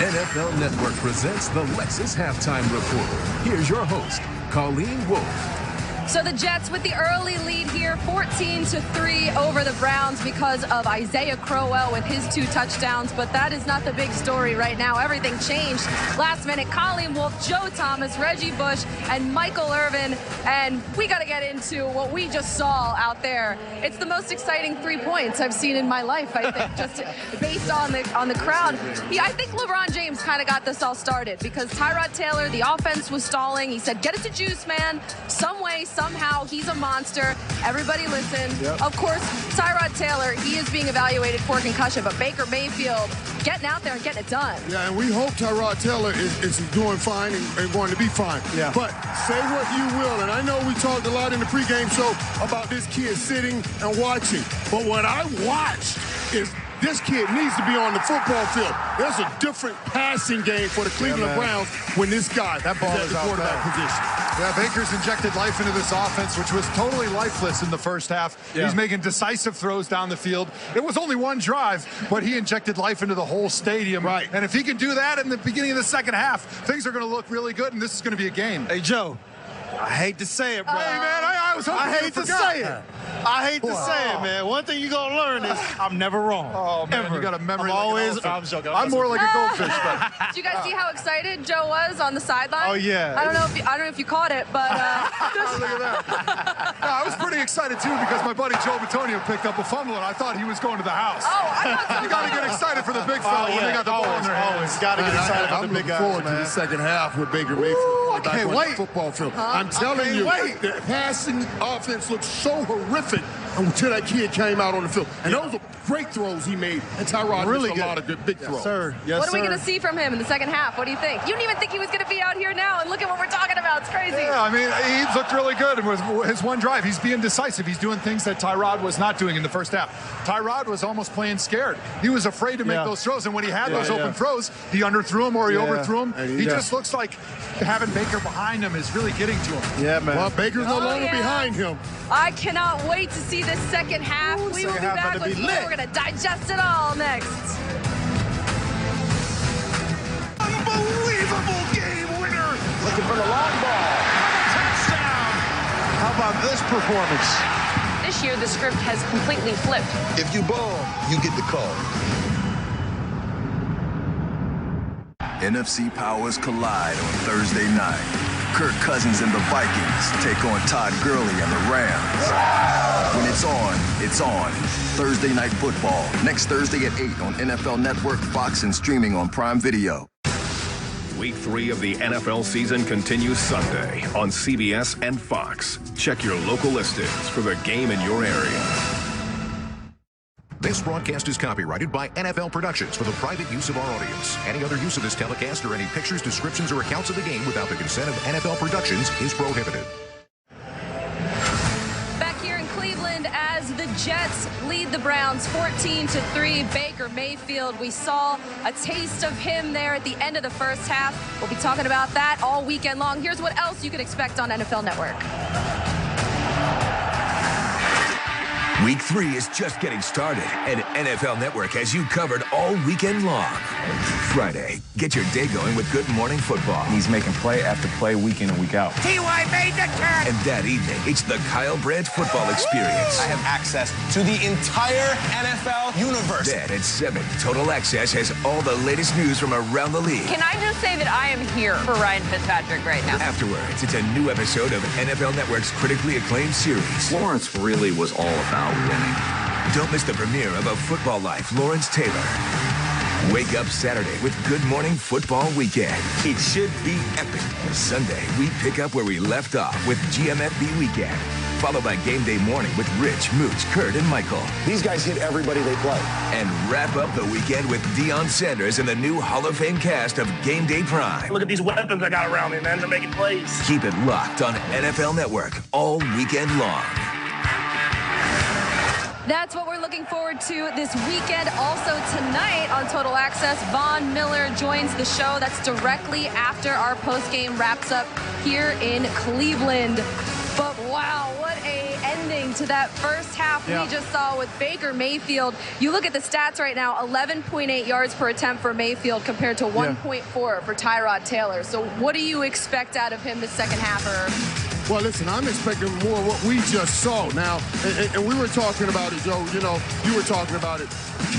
NFL Network presents the Lexus Halftime Report. Here's your host, Colleen Wolfe. So the Jets with the early lead here, 14-3 over the Browns because of Isaiah Crowell with his 2 touchdowns. But that is not the big story right now. Everything changed last minute. Colleen Wolfe, Joe Thomas, Reggie Bush, and Michael Irvin. And we got to get into what we just saw out there. It's the most exciting 3 points I've seen in my life, I think, just based on the crowd. Yeah, I think LeBron James kind of got this all started because Tyrod Taylor, the offense was stalling. He said, get it to Juice, man. Some way, somehow, he's a monster. Everybody listen. Yep. Of course, Tyrod Taylor, he is being evaluated for concussion, but Baker Mayfield getting out there and getting it done. Yeah, and we hope Tyrod Taylor is doing fine and going to be fine. Yeah. But say what you will, and I know we talked a lot in the pregame show about this kid sitting and watching, but what I watched is this kid needs to be on the football field. There's a different passing game for the Cleveland Browns when this guy is at the quarterback position. Yeah, Baker's injected life into this offense, which was totally lifeless in the first half. Yeah. He's making decisive throws down the field. It was only one drive, but he injected life into the whole stadium. Right. And if he can do that in the beginning of the second half, things are going to look really good, and this is going to be a game. Hey, Joe, I hate to say it, bro. Hey, man, I was hoping I hate to say it. I hate to say it, man. One thing you're going to learn is I'm never wrong. Oh, man, ever. You got a memory I'm like always, I'm more like a goldfish. But. Did you guys see how excited Joe was on the sideline? Oh, yeah. I don't know if you caught it, but... Look at that. No, I was pretty excited, too, because my buddy Joe Batonio picked up a fumble, and I thought he was going to the house. Oh, I thought you got to get excited for the big fella when they got the ball in their hands. Got to get excited for the big guys, I'm looking forward to the second half with Baker Mayfield back on the football field. I'm telling you, the passing offense looked so horrific until that kid came out on the field. And those are great throws he made. And Tyrod really missed a lot of good big throws. Sir. Yes, what are we going to see from him in the second half? What do you think? You didn't even think he was going to be out here now, and look at what we're talking about. It's crazy. Yeah, I mean, he looked really good. It was his one drive. He's being decisive. He's doing things that Tyrod was not doing in the first half. Tyrod was almost playing scared. He was afraid to make those throws, and when he had those open throws, he underthrew them or he overthrew them. He just looks like having Baker behind him is really getting to him. Yeah, man. Well, Baker's no longer behind him. I cannot wait to see this second half. We will be back with more. We're going to digest it all next. Unbelievable game winner. Looking for the long ball. Touchdown. How about this performance? This year, the script has completely flipped. If you ball, you get the call. NFC powers collide on Thursday night. Kirk Cousins and the Vikings take on Todd Gurley and the Rams. When it's on. Thursday Night Football, next Thursday at 8 on NFL Network, Fox, and streaming on Prime Video. Week 3 of the NFL season continues Sunday on CBS and Fox. Check your local listings for the game in your area. This broadcast is copyrighted by NFL Productions for the private use of our audience. Any other use of this telecast or any pictures, descriptions, or accounts of the game without the consent of NFL Productions is prohibited. Back here in Cleveland as the Jets lead the Browns 14-3. Baker Mayfield, we saw a taste of him there at the end of the first half. We'll be talking about that all weekend long. Here's what else you can expect on NFL Network. Week 3 is just getting started, and NFL Network has you covered all weekend long. Friday, get your day going with Good Morning Football. He's making play after play, week in and week out. T.Y. made the turn! And that evening, it's the Kyle Brandt football experience. I have access to the entire NFL universe. Then at 7, Total Access has all the latest news from around the league. Can I just say that I am here for Ryan Fitzpatrick right now? Afterwards, it's a new episode of NFL Network's critically acclaimed series. Lawrence really was all about winning. Don't miss the premiere of A Football Life, Lawrence Taylor. Wake up Saturday with Good Morning Football Weekend. It should be epic. Sunday, we pick up where we left off with GMFB Weekend, followed by Game Day Morning with Rich, Mooch, Kurt, and Michael. These guys hit everybody they play. And wrap up the weekend with Deion Sanders and the new Hall of Fame cast of Game Day Prime. Look at these weapons I got around me, man. They're making plays. Keep it locked on NFL Network all weekend long. That's what we're looking forward to this weekend. Also tonight on Total Access, Von Miller joins the show. That's directly after our postgame wraps up here in Cleveland. But wow, what a ending to that first half we just saw with Baker Mayfield. You look at the stats right now, 11.8 yards per attempt for Mayfield compared to 1.4 for Tyrod Taylor. So what do you expect out of him the second half? Well, listen, I'm expecting more of what we just saw. Now, and we were talking about it, Joe, you know, you were talking about it.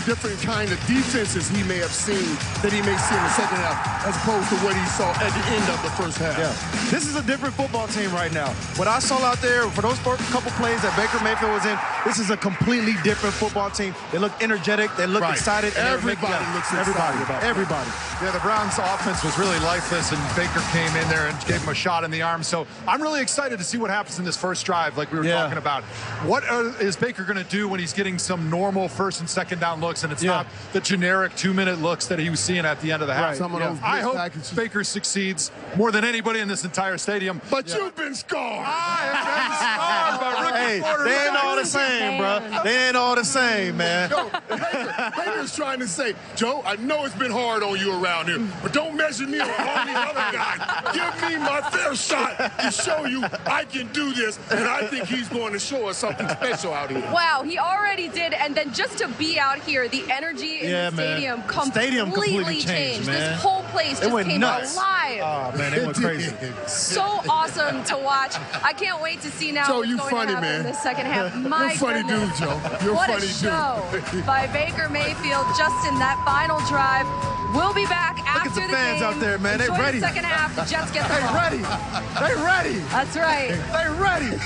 Different kind of defenses he may have seen that he may see in the second half as opposed to what he saw at the end of the first half. Yeah. This is a different football team right now. What I saw out there for those first couple plays that Baker Mayfield was in, this is a completely different football team. They look energetic. They look excited. And everybody looks excited. Everybody. Yeah, the Browns' offense was really lifeless, and Baker came in there and gave him a shot in the arm. So I'm really excited to see what happens in this first drive, like we were talking about. What is Baker going to do when he's getting some normal first and second down looks, and it's not the generic 2-minute looks that he was seeing at the end of the half? I hope Baker succeeds more than anybody in this entire stadium. But you've been scarred. I have been scarred by rookie quarterbacks. They ain't all the same, bro. They ain't all the same, man. No, Baker's trying to say, Joe, I know it's been hard on you around here, but don't measure me on all these other guys. Give me my fair shot to show you I can do this, and I think he's going to show us something special out here. Wow, he already did, and then just to be out here, the energy in the stadium completely changed. Man. This whole place just came nuts. alive. Oh, man, they went crazy. So awesome to watch. I can't wait to see now what's going to happen in the second half. My You're funny dude, Joe. You're what funny a show by Baker Mayfield just in that final drive. We'll be back after the fans game. out there, man. They Enjoy ready. The second half. The Jets get the ball. Ready. They ready. That's right. They ready.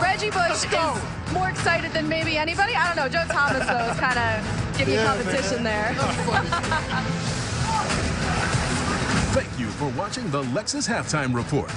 Reggie Bush is more excited than maybe anybody. I don't know. Joe Thomas, though, is kind of giving you competition there. Thank you for watching the Lexus Halftime Report.